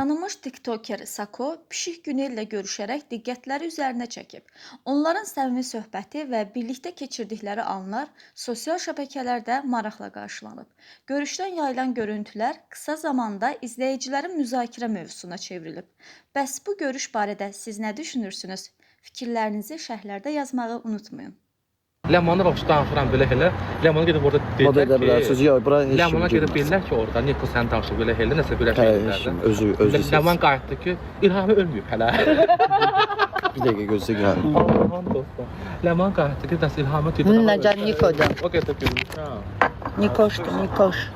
Tanınmış tiktoker Sako pişik günü ilə görüşərək diqqətləri üzərinə çəkib. Onların səmimi söhbəti və birlikdə keçirdikləri anlar sosial şəbəkələrdə maraqla qarşılanıb. Görüşdən yayılan görüntülər qısa zamanda izləyicilərin müzakirə mövzusuna çevrilib. Bəs bu görüş barədə siz nə düşünürsünüz? Fikirlərinizi şərhlərdə yazmağı unutmayın. Ləmanı bax danışıram belə elə. Ləmanı gedib orada deyirlər ki, yox, bura heç Ləmana gedib deyirlər ki, orada Niko sən danışır belə elə nəsə belə şeylərdən. Özü Ləman qayıtdı ki, İlhamı ölməyib hələ. Bir dəqiqə gözlə gəl. Aman dostum. Ləman qayıtdı ki, nəsə İlhamı dedi. Nəcan Niko'dur. O gedib görmüş. Nikoşdur, Nikoş.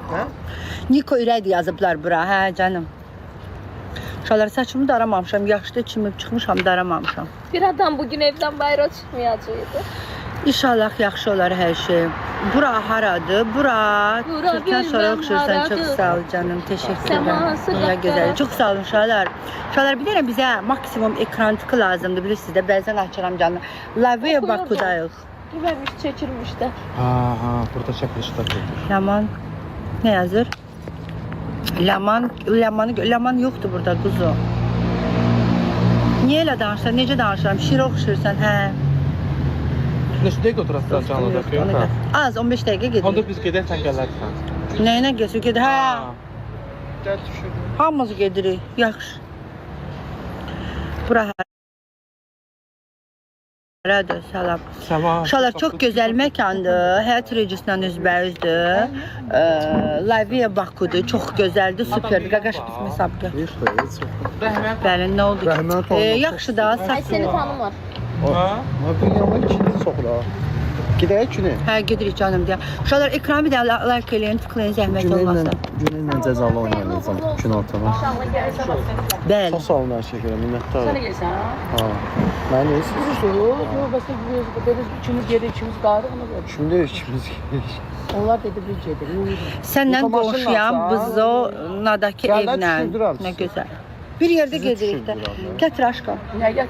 Niko ürəkdir yazıblar bura, hə canım. Uşaqlar saçımı daramamışam, yaşlı çimib çıxmışam, daramamışam. Bir adam bugün evdən bayıra çıxmayacaqdı. İnşallah yaxşı olar hər şey. Bura haradır? Bura. Türkdən sonra oxşursan, çox sağ ol canım, teşekkür ederim. Ya gözəl, çox sağ olun uşaqlar. Uşaqlar bilirəm bizə maksimum ekran tıkı lazımdır, bilirsiniz də bəzən açıram canım. Lavaya Bakudayıq. Güvəmiş çəkilmiş də. Ha, burada çəkilişdə çəkilmiş. Laman, nə yazır? Laman yoxdur burada quzu. Niyə elə danışırsan, necə danışıram? Şir oxşursan, hə. Neçə dəqiqə oturasın canlıda ki? Az, 15 dəqiqə gedir. Onda biz gedərsən gələrsən. Nəyinə gəsir, gedir, hə. Hamımız gedirik, yaxşı. Bura haradır, salam. Uşaqlar, çox gözəl məkandır, həyat rejisindən üzbəüzdür. Lavia Bakudur, çox gözəldir, süperdir. Qaqaş biz mesabqı. Bəli, nə oldu ki? Yaxşı da, Ay səni tanımır. Bir yana ikinci soxla. Gedək günü. Hə, gedirik canım deyə. Uşaqlar, ekranı bir də like eləyin, tıklayın, zəhmət olmasın. Gününlə cəzalı oynayacağım, gün ortama. Bəli. Çox sağ olun hər şey görə, minnətdarım. Sen de gelsen ha. Ha. Mən neyəsiniz? Yok, başka bir üçümüz geri, üçümüz qaldı ona göre. Şimdi ikimiz gelirik. Onlar dedi bir gedir. Səndən qonşuyam, Bızzo Nadakı Gəldən evlə. düşürdürəm Nə sizi. gözəl. Bir yerdə gedirik də. Gətir aşkım. Ya gel.